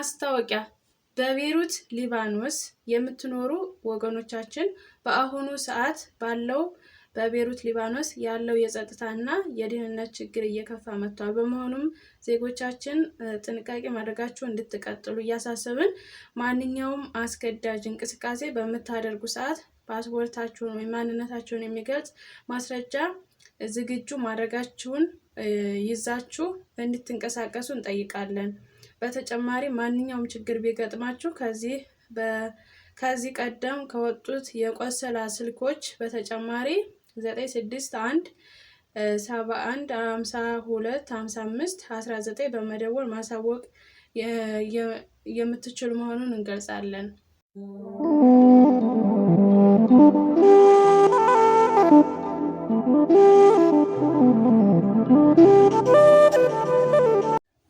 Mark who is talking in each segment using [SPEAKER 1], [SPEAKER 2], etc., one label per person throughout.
[SPEAKER 1] ማስታወቂያ በቤሩት ሊባኖስ የምትኖሩ ወገኖቻችን በአሁኑ ሰዓት ባለው በቤሩት ሊባኖስ ያለው የጸጥታና የደህንነት ችግር እየከፋ መጥቷል። በመሆኑም ዜጎቻችን ጥንቃቄ ማድረጋቸውን እንድትቀጥሉ እያሳሰብን ማንኛውም አስገዳጅ እንቅስቃሴ በምታደርጉ ሰዓት ፓስፖርታችሁን ወይም ማንነታችሁን የሚገልጽ ማስረጃ ዝግጁ ማድረጋችሁን ይዛችሁ እንድትንቀሳቀሱ እንጠይቃለን። በተጨማሪ ማንኛውም ችግር ቢገጥማችሁ ከዚህ ቀደም ከወጡት የቆሰላ ስልኮች በተጨማሪ 961 71 52 55 19 በመደወል ማሳወቅ የምትችሉ መሆኑን እንገልጻለን።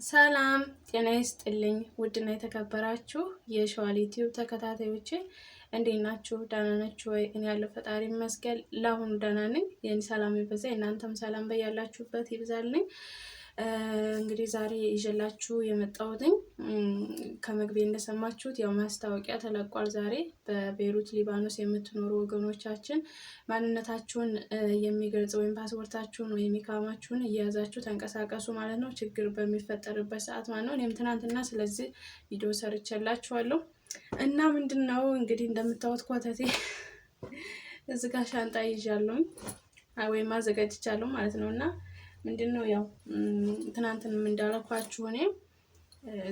[SPEAKER 1] ሰላም ጤና ይስጥልኝ። ውድና የተከበራችሁ የሸዋል ዩቲዩብ ተከታታዮቼ እንዴት ናችሁ? ደህና ናችሁ ወይ? እኔ ያለው ፈጣሪ ይመስገን ለአሁኑ ደህና ነኝ። የኔ ሰላም ይብዛ፣ እናንተም ሰላም በያላችሁበት ይብዛልኝ። እንግዲህ ዛሬ ይዤላችሁ የመጣሁት ከመግቢያ እንደሰማችሁት ያው ማስታወቂያ ተለቋል። ዛሬ በቤሩት ሊባኖስ የምትኖሩ ወገኖቻችን ማንነታችሁን የሚገልጽ ወይም ፓስፖርታችሁን ወይም ኢቃማችሁን እየያዛችሁ ተንቀሳቀሱ ማለት ነው፣ ችግር በሚፈጠርበት ሰዓት ማለት ነው። እኔም ትናንትና ስለዚህ ቪዲዮ ሰርቼላችኋለሁ እና ምንድነው እንግዲህ እንደምታዩት ኮተቴ እዚህ ጋር ሻንጣ ይዣለሁ ወይም አዘጋጅቻለሁ ማለት ነውና ምንድነው ያው ትናንትንም እንዳልኳችሁ እኔ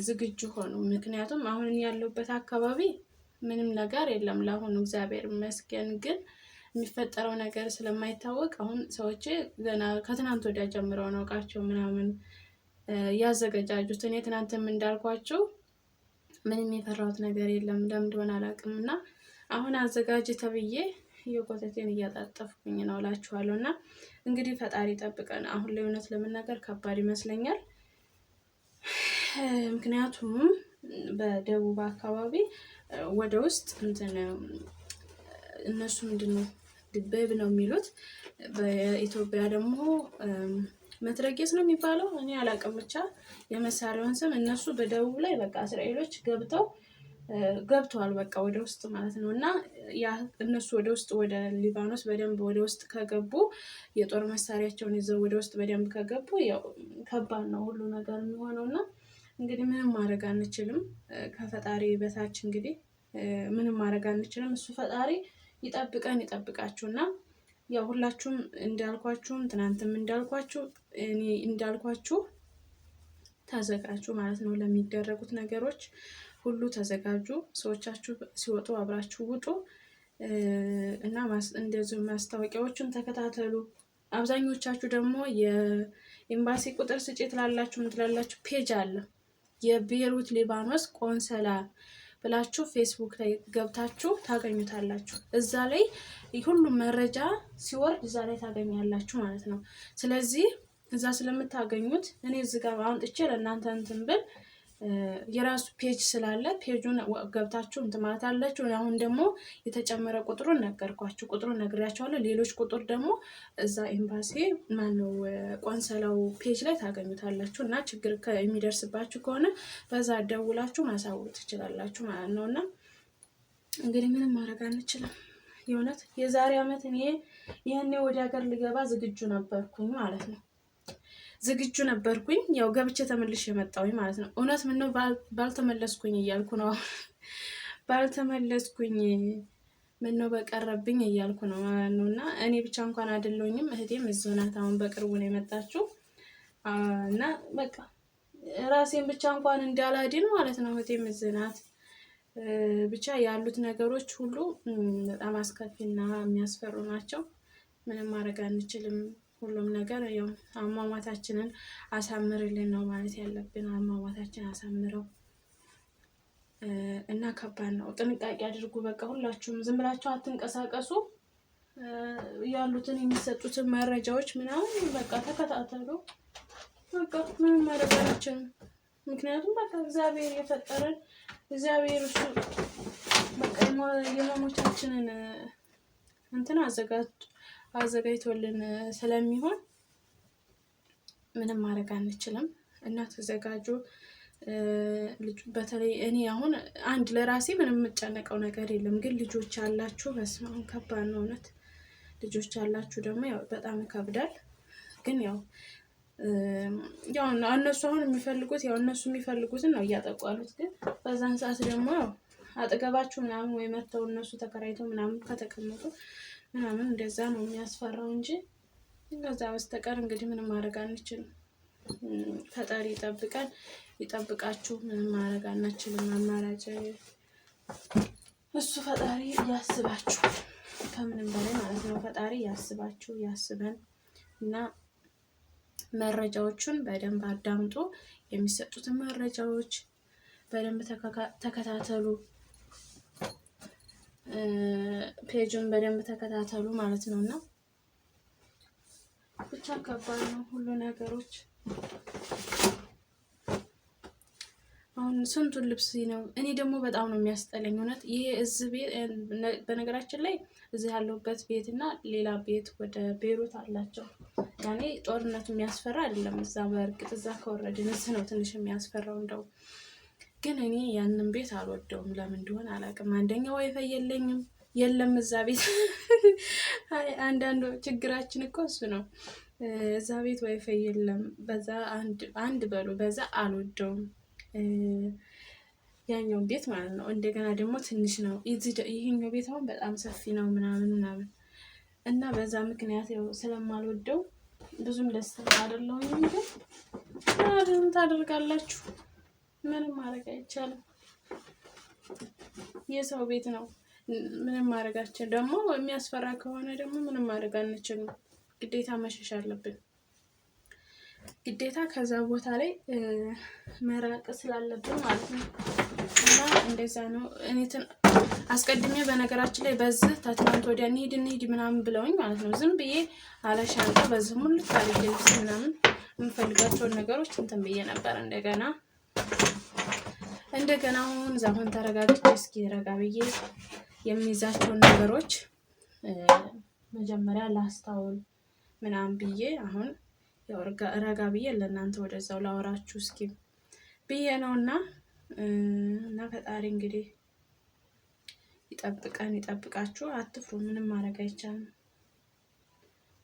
[SPEAKER 1] ዝግጁ ሆኑ። ምክንያቱም አሁን ያለሁበት አካባቢ ምንም ነገር የለም ለአሁኑ እግዚአብሔር ይመስገን። ግን የሚፈጠረው ነገር ስለማይታወቅ አሁን ሰዎች ገና ከትናንት ወዲያ ጀምረው ነው እቃቸው ምናምን ያዘጋጁት። እኔ ትናንትም እንዳልኳችሁ ምንም የፈራሁት ነገር የለም፣ ለምን እንደሆነ አላውቅምና አሁን አዘጋጅ ተብዬ የኮተቴን እያጣጠፍኩኝ ነው እላችኋለሁና እንግዲህ ፈጣሪ ጠብቀን። አሁን ላይ እውነት ለመናገር ከባድ ይመስለኛል። ምክንያቱም በደቡብ አካባቢ ወደ ውስጥ እነሱ ምንድነው ድበብ ነው የሚሉት፣ በኢትዮጵያ ደግሞ መትረጌስ ነው የሚባለው። እኔ አላውቅም ብቻ የመሳሪያውን ስም እነሱ በደቡብ ላይ በቃ እስራኤሎች ገብተዋል በቃ ወደ ውስጥ ማለት ነው። እና ያ እነሱ ወደ ውስጥ ወደ ሊባኖስ በደንብ ወደ ውስጥ ከገቡ የጦር መሳሪያቸውን ይዘው ወደ ውስጥ በደንብ ከገቡ ያው ከባድ ነው ሁሉ ነገር የሚሆነውና እንግዲህ ምንም ማድረግ አንችልም። ከፈጣሪ በታች እንግዲህ ምንም ማድረግ አንችልም። እሱ ፈጣሪ ይጠብቀን ይጠብቃችሁና ያው ሁላችሁም እንዳልኳችሁም ትናንትም እንዳልኳችሁ እኔ እንዳልኳችሁ ተዘጋጁ ማለት ነው። ለሚደረጉት ነገሮች ሁሉ ተዘጋጁ። ሰዎቻችሁ ሲወጡ አብራችሁ ውጡ እና እንደዚሁ ማስታወቂያዎችን ተከታተሉ። አብዛኞቻችሁ ደግሞ የኤምባሲ ቁጥር ስጪ ትላላችሁ ፔጅ አለ የቤሩት ሊባኖስ ቆንሰላ ብላችሁ ፌስቡክ ላይ ገብታችሁ ታገኙታላችሁ። እዛ ላይ ሁሉም መረጃ ሲወርድ እዛ ላይ ታገኛላችሁ ማለት ነው። ስለዚህ እዛ ስለምታገኙት እኔ እዚህ ጋር አውጥቼ ለእናንተ እንትን ብል የራሱ ፔጅ ስላለ ፔጁን ገብታችሁ እንትን ማለት አላችሁ። አሁን ደግሞ የተጨመረ ቁጥሩን ነገርኳችሁ፣ ቁጥሩን ነግሬያችኋለሁ። ሌሎች ቁጥር ደግሞ እዛ ኤምባሲ ማነው ቆንሰላው ፔጅ ላይ ታገኙታላችሁ እና ችግር የሚደርስባችሁ ከሆነ በዛ ደውላችሁ ማሳወቅ ትችላላችሁ ማለት ነውና እንግዲህ ምንም ማድረግ አንችልም። የእውነት የዛሬ አመት እኔ ይሄኔ ወደ ሀገር ልገባ ዝግጁ ነበርኩኝ ማለት ነው። ዝግጁ ነበርኩኝ ያው ገብቼ ተመልሼ የመጣሁኝ ማለት ነው። እውነት ምን ነው ባልተመለስኩኝ እያልኩ ነው። ባልተመለስኩኝ ምን ነው በቀረብኝ እያልኩ ነው ማለት ነውና እኔ ብቻ እንኳን አይደለሁኝም፣ እህቴም እዚሁ ናት። አሁን በቅርቡ ነው የመጣችው እና በቃ ራሴን ብቻ እንኳን እንዳላድን ማለት ነው። እህቴም እዚሁ ናት። ብቻ ያሉት ነገሮች ሁሉ በጣም አስከፊና የሚያስፈሩ ናቸው። ምንም ማድረግ አንችልም። ሁሉም ነገር ያው አሟሟታችንን አሳምርልን ነው ማለት ያለብን። አሟሟታችን አሳምረው እና ከባድ ነው። ጥንቃቄ አድርጉ። በቃ ሁላችሁም ዝም ብላችሁ አትንቀሳቀሱ። ያሉትን የሚሰጡትን መረጃዎች ምናምን በቃ ተከታተሉ። በቃ ምንም ማድረግ አንችልም። ምክንያቱም በቃ እግዚአብሔር የፈጠረን እግዚአብሔር እሱ በቃ የመሞቻችንን እንትን አዘጋጅቶልን ስለሚሆን ምንም ማድረግ አንችልም እና ተዘጋጁ። በተለይ እኔ አሁን አንድ ለራሴ ምንም የምጨነቀው ነገር የለም፣ ግን ልጆች ያላችሁ በስመ አብ ከባድ ነው እውነት። ልጆች ያላችሁ ደግሞ ያው በጣም ይከብዳል። ግን ያው እነሱ አሁን የሚፈልጉት ያው እነሱ የሚፈልጉትን ነው እያጠቁ ያሉት። ግን በዛን ሰዓት ደግሞ ያው አጠገባችሁ ምናምን ወይ መተው እነሱ ተከራይተው ምናምን ከተቀመጡ ምናምን እንደዛ ነው የሚያስፈራው እንጂ ከዛ በስተቀር እንግዲህ ምንም ማድረግ አንችልም። ፈጣሪ ይጠብቃል፣ ይጠብቃችሁ። ምንም ማድረግ አንችልም። አማራጭ እሱ ፈጣሪ ያስባችሁ፣ ከምንም በላይ ማለት ነው። ፈጣሪ ያስባችሁ፣ ያስበን እና መረጃዎቹን በደንብ አዳምጡ። የሚሰጡትን መረጃዎች በደንብ ተከታተሉ። ፔጁን በደንብ ተከታተሉ ማለት ነው እና ብቻ ከባድ ነው ሁሉ ነገሮች። አሁን ስንቱን ልብስ ነው። እኔ ደግሞ በጣም ነው የሚያስጠላኝ እውነት። ይሄ እዚህ ቤት በነገራችን ላይ እዚህ ያለሁበት ቤት እና ሌላ ቤት ወደ ቤሩት አላቸው። ያኔ ጦርነቱ የሚያስፈራ አይደለም። እዛ በእርግጥ እዛ ከወረድን እዚህ ነው ትንሽ የሚያስፈራው እንደው። ግን እኔ ያንን ቤት አልወደውም። ለምን እንደሆነ አላውቅም። አንደኛ ዋይፋይ የለም እዛ ቤት። አንዳንዱ ችግራችን እኮ እሱ ነው። እዛ ቤት ዋይፋይ የለም። በዛ አንድ በሉ በዛ አልወደውም ያኛውን ቤት ማለት ነው። እንደገና ደግሞ ትንሽ ነው። ይሄኛው ቤት አሁን በጣም ሰፊ ነው ምናምን እና በዛ ምክንያት ያው ስለማልወደው ብዙም ደስተኛ አይደለሁም። ግን ታደርጋላችሁ፣ ምንም ማድረግ አይቻልም። የሰው ቤት ነው፣ ምንም ማድረጋችን። ደግሞ የሚያስፈራ ከሆነ ደግሞ ምንም ማድረግ አንችልም። ግዴታ መሸሽ አለብን። ግዴታ ከዛ ቦታ ላይ መራቅ ስላለብን ማለት ነው። እና እንደዛ ነው። አስቀድሜ በነገራችን ላይ በዚህ ከትናንት ወዲያ እንሂድ ምናምን ብለውኝ ማለት ነው። ዝም ብዬ አለሻንጣ በዚህ ሙሉ ታሪክ ልብስ ምናምን የምፈልጋቸውን ነገሮች እንትን ብዬ ነበር። እንደገና አሁን ዛሁን ተረጋግቼ እስኪ ረጋ ብዬ የሚይዛቸውን ነገሮች መጀመሪያ ላስታውል ምናምን ብዬ አሁን ያው ረጋ ብዬ ለእናንተ ወደዛው ላወራችሁ እስኪ ብዬ ነውና እና ፈጣሪ እንግዲህ ይጠብቃችሁ። አትፍሩ፣ ምንም ማድረግ አይቻልም።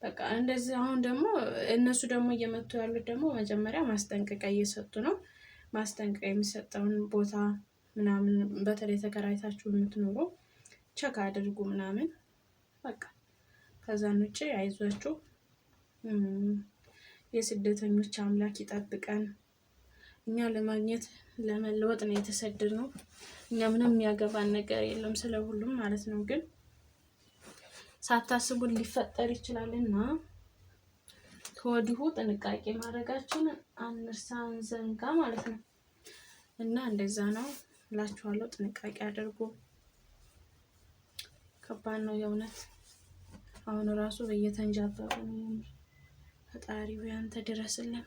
[SPEAKER 1] በቃ እንደዚህ አሁን ደግሞ እነሱ ደግሞ እየመጡ ያሉት ደግሞ መጀመሪያ ማስጠንቀቂያ እየሰጡ ነው። ማስጠንቀቂያ የሚሰጠውን ቦታ ምናምን በተለይ ተከራይታችሁ የምትኖሩ ቸክ አድርጉ ምናምን በቃ። ከዛን ውጭ አይዟችሁ፣ የስደተኞች አምላክ ይጠብቀን። እኛ ለማግኘት ለመለወጥ ነው የተሰደድነው። እኛ ምንም የሚያገባን ነገር የለም ስለ ሁሉም ማለት ነው። ግን ሳታስቡን ሊፈጠር ይችላልና ከወዲሁ ጥንቃቄ ማድረጋችን አንርሳን ዘንጋ ማለት ነው። እና እንደዛ ነው እላችኋለሁ። ጥንቃቄ አድርጉ። ከባድ ነው የእውነት። አሁን ራሱ በየተንጃበሩ ነው። ፈጣሪ ሆይ አንተ ድረስልን።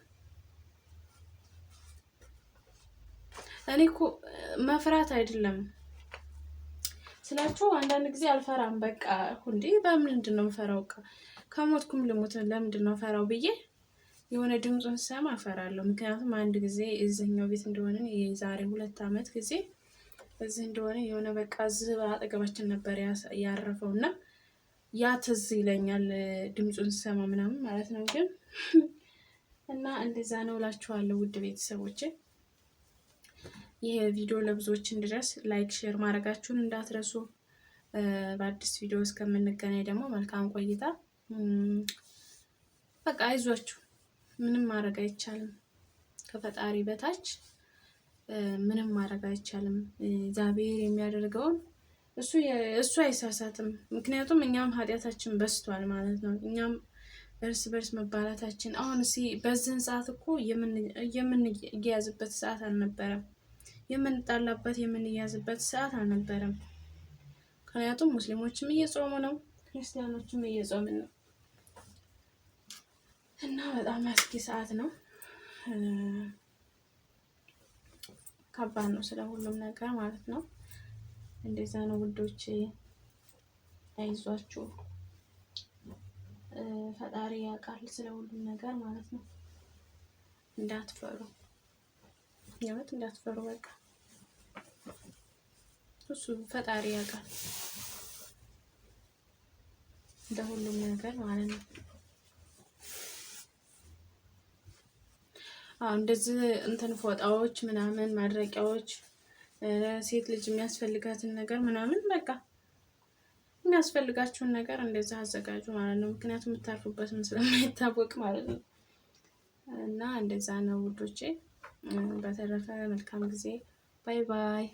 [SPEAKER 1] እኔ እኮ መፍራት አይደለም ስላችሁ አንዳንድ ጊዜ አልፈራም። በቃ እንዴ በምንድን ነው የምፈራው? ከሞትኩም ልሞት ለምንድን ነው ፈራው ብዬ የሆነ ድምፁን ሰማ እፈራለሁ። ምክንያቱም አንድ ጊዜ እዚህኛው ቤት እንደሆነ የዛሬ 2 ዓመት ጊዜ እዚህ እንደሆነ የሆነ በቃ እዚህ አጠገባችን ነበር ያረፈው እና ያ ትዝ ይለኛል ድምፁን ሰማ ምናምን ማለት ነው። ግን እና እንደዛ ነው እላችኋለሁ ውድ ቤተሰቦቼ። ይሄ ቪዲዮ ለብዙዎች እንዲደርስ ላይክ፣ ሼር ማድረጋችሁን እንዳትረሱ። በአዲስ ቪዲዮ እስከምንገናኝ ደግሞ መልካም ቆይታ። በቃ አይዟችሁ፣ ምንም ማድረግ አይቻልም። ከፈጣሪ በታች ምንም ማድረግ አይቻልም። እግዚአብሔር የሚያደርገውን እሱ አይሳሳትም። ምክንያቱም እኛም ኃጢአታችን በስቷል ማለት ነው። እኛም እርስ በርስ መባላታችን አሁን በዚህን ሰዓት እኮ የምንያዝበት ሰዓት አልነበረም። የምንጣላበት የምንያዝበት ሰዓት አልነበረም። ምክንያቱም ሙስሊሞችም እየጾሙ ነው፣ ክርስቲያኖችም እየጾምን ነው እና በጣም አስጊ ሰዓት ነው። ከባድ ነው ስለ ሁሉም ነገር ማለት ነው። እንደዛ ነው ውዶቼ፣ አይዟችሁ። ፈጣሪ ያውቃል ስለ ሁሉም ነገር ማለት ነው። እንዳትፈሩ። የምት እንዳትፈሩ በቃ እሱ ፈጣሪ ያውቃል ለሁሉም ነገር ማለት ነው። እንደዚህ እንትን ፎጣዎች ምናምን ማድረቂያዎች ሴት ልጅ የሚያስፈልጋትን ነገር ምናምን በቃ የሚያስፈልጋችሁን ነገር እንደዛ አዘጋጁ ማለት ነው። ምክንያቱም የምታርፉበትም ስለማይታወቅ ማለት ነው። እና እንደዛ ነው ውዶቼ። በተረፈ መልካም ጊዜ። ባይ ባይ።